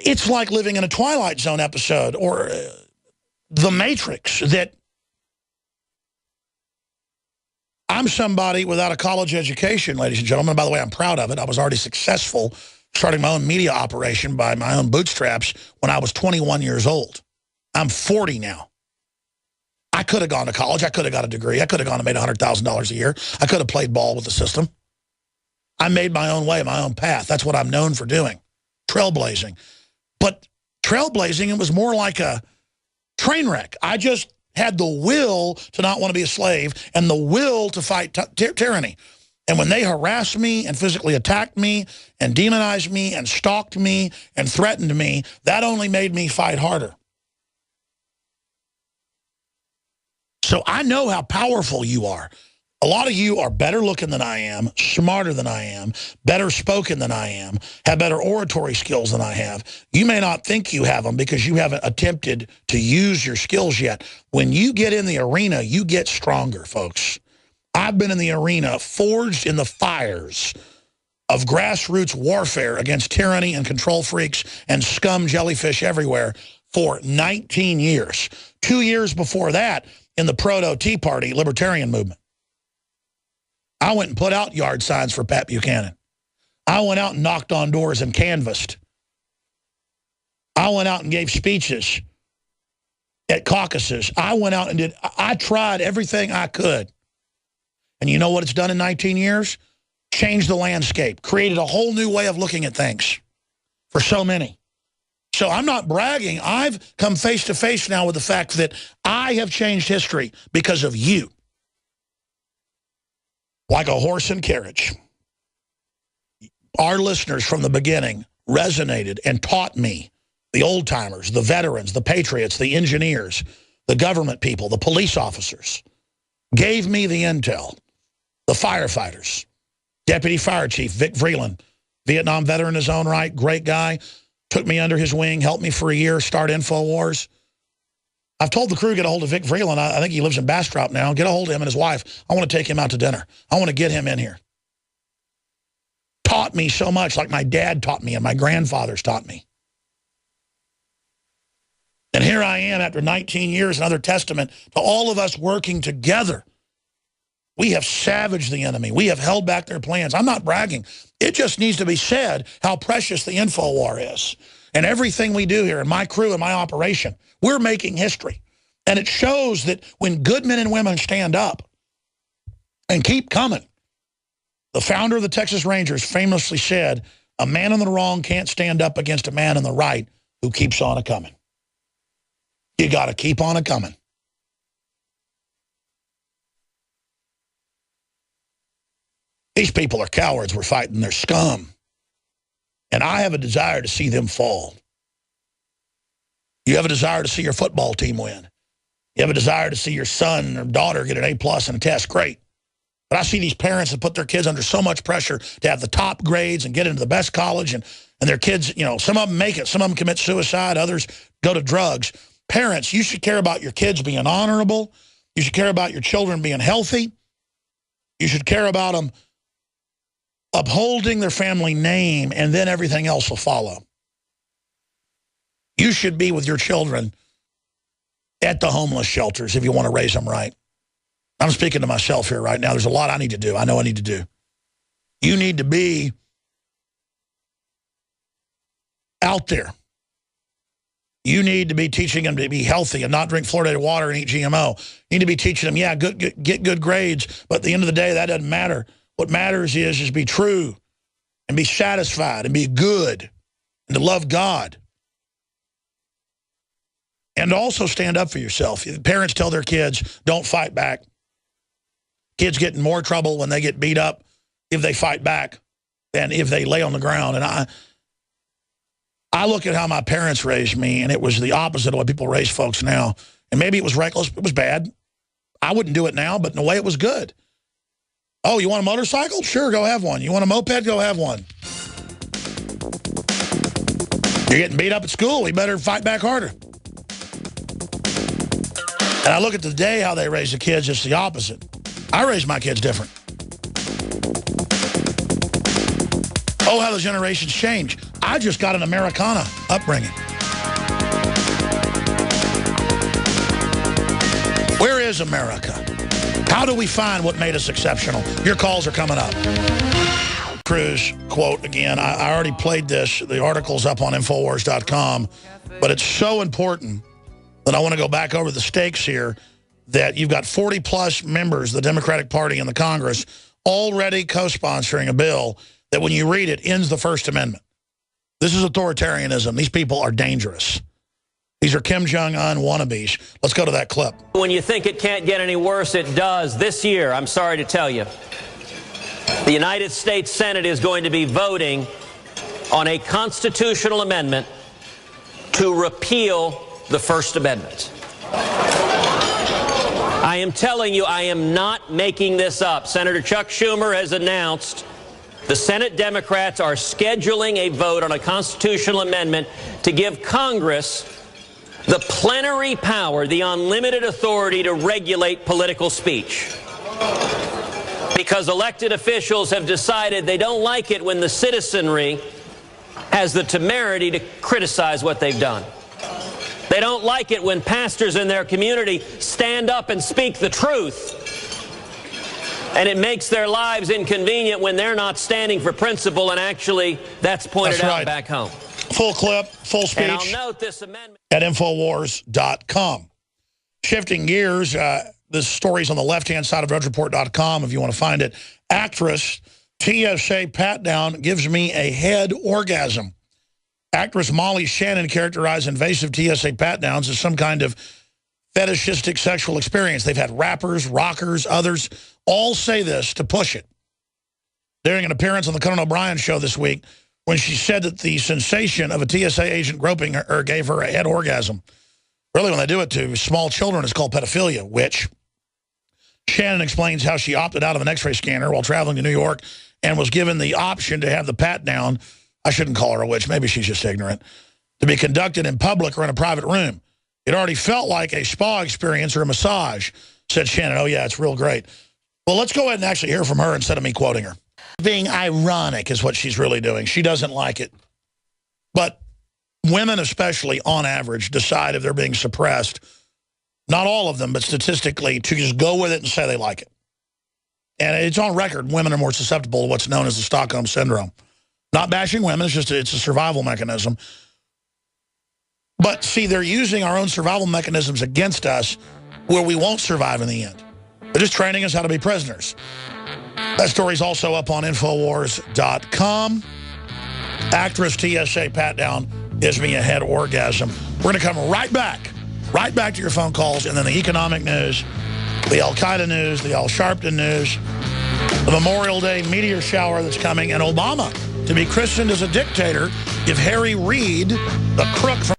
It's like living in a Twilight Zone episode or The Matrix, that I'm somebody without a college education, ladies and gentlemen. By the way, I'm proud of it. I was already successful starting my own media operation by my own bootstraps when I was 21 years old. I'm 40 now. I could have gone to college. I could have got a degree. I could have gone and made $100,000 a year. I could have played ball with the system. I made my own way, my own path. That's what I'm known for doing, trailblazing. But trailblazing, it was more like a train wreck. I just had the will to not want to be a slave and the will to fight tyranny. And when they harassed me and physically attacked me and demonized me and stalked me and threatened me, that only made me fight harder. So I know how powerful you are. A lot of you are better looking than I am, smarter than I am, better spoken than I am, have better oratory skills than I have. You may not think you have them because you haven't attempted to use your skills yet. When you get in the arena, you get stronger, folks. I've been in the arena, forged in the fires of grassroots warfare against tyranny and control freaks and scum jellyfish everywhere for 19 years. 2 years before that, in the proto-Tea Party libertarian movement. I went and put out yard signs for Pat Buchanan. I went out and knocked on doors and canvassed. I went out and gave speeches at caucuses. I tried everything I could. And you know what it's done in 19 years? Changed the landscape, created a whole new way of looking at things for so many. So I'm not bragging. I've come face to face now with the fact that I have changed history because of you. Like a horse and carriage. Our listeners from the beginning resonated and taught me, the old-timers, the veterans, the patriots, the engineers, the government people, the police officers, gave me the intel, the firefighters, Deputy Fire Chief Vic Vreeland, Vietnam veteran in his own right, great guy, took me under his wing, helped me for a year, start InfoWars. I've told the crew, get a hold of Vic Vreeland. I think he lives in Bastrop now. Get a hold of him and his wife. I want to take him out to dinner. I want to get him in here. Taught me so much, like my dad taught me and my grandfathers taught me. And here I am after 19 years, another testament to all of us working together. We have savaged the enemy. We have held back their plans. I'm not bragging. It just needs to be said how precious the info war is. And everything we do here, and my crew and my operation, we're making history. And it shows that when good men and women stand up and keep coming, the founder of the Texas Rangers famously said, a man in the wrong can't stand up against a man in the right who keeps on a-coming. You got to keep on a-coming. These people are cowards. We're fighting their scum. And I have a desire to see them fall. You have a desire to see your football team win. You have a desire to see your son or daughter get an A+ in a test. Great. But I see these parents that put their kids under so much pressure to have the top grades and get into the best college. And their kids, you know, some of them make it. Some of them commit suicide. Others go to drugs. Parents, you should care about your kids being honorable. You should care about your children being healthy. You should care about them upholding their family name, and then everything else will follow. You should be with your children at the homeless shelters if you want to raise them right. I'm speaking to myself here right now. There's a lot I need to do. I know I need to do. You need to be out there. You need to be teaching them to be healthy and not drink fluoridated water and eat GMO. You need to be teaching them, yeah, get good grades, but at the end of the day, that doesn't matter. What matters is be true and be satisfied and be good and to love God. And also stand up for yourself. Parents tell their kids, don't fight back. Kids get in more trouble when they get beat up if they fight back than if they lay on the ground. And I look at how my parents raised me, and it was the opposite of what people raise folks now. And maybe it was reckless. It was bad. I wouldn't do it now, but in a way it was good. Oh, you want a motorcycle? Sure, go have one. You want a moped? Go have one. You're getting beat up at school. We better fight back harder. And I look at today how they raise the kids, it's the opposite. I raised my kids different. Oh, how the generations change. I just got an Americana upbringing. Where is America? How do we find what made us exceptional? Your calls are coming up. Cruz quote again. I already played this. The article's up on Infowars.com. But it's so important that I want to go back over the stakes here, that you've got 40-plus members of the Democratic Party in the Congress already co-sponsoring a bill that, when you read it, ends the First Amendment. This is authoritarianism. These people are dangerous. These are Kim Jong-un wannabes. Let's go to that clip. When you think it can't get any worse, it does. This year, I'm sorry to tell you, the United States Senate is going to be voting on a constitutional amendment to repeal the First Amendment. I am telling you, I am not making this up. Senator Chuck Schumer has announced the Senate Democrats are scheduling a vote on a constitutional amendment to give Congress the plenary power, the unlimited authority to regulate political speech. Because elected officials have decided they don't like it when the citizenry has the temerity to criticize what they've done. They don't like it when pastors in their community stand up and speak the truth. And it makes their lives inconvenient when they're not standing for principle, and actually that's pointed out back home. Full clip, full speech. And I'll note this amendment at Infowars.com. Shifting gears, this story's on the left-hand side of DrudgeReport.com if you want to find it. Actress TSA pat-down gives me a head orgasm. Actress Molly Shannon characterized invasive TSA pat-downs as some kind of fetishistic sexual experience. They've had rappers, rockers, others all say this to push it. During an appearance on the Conan O'Brien show this week, when she said that the sensation of a TSA agent groping her gave her a head orgasm. Really, when they do it to small children, it's called pedophilia, which Shannon explains how she opted out of an X-ray scanner while traveling to New York and was given the option to have the pat-down, I shouldn't call her a witch, maybe she's just ignorant, to be conducted in public or in a private room. It already felt like a spa experience or a massage, said Shannon. Oh, yeah, it's real great. Well, let's go ahead and actually hear from her instead of me quoting her. Being ironic is what she's really doing. She doesn't like it. But women especially, on average, decide if they're being suppressed, not all of them, but statistically, to just go with it and say they like it. And it's on record, women are more susceptible to what's known as the Stockholm Syndrome. Not bashing women, it's a survival mechanism. But see, they're using our own survival mechanisms against us where we won't survive in the end. They're just training us how to be prisoners. That story's also up on Infowars.com. Actress TSA pat-down gives me a head orgasm. We're going to come right back to your phone calls, and then the economic news, the Al-Qaeda news, the Al-Sharpton news, the Memorial Day meteor shower that's coming, and Obama to be christened as a dictator if Harry Reid, the crook from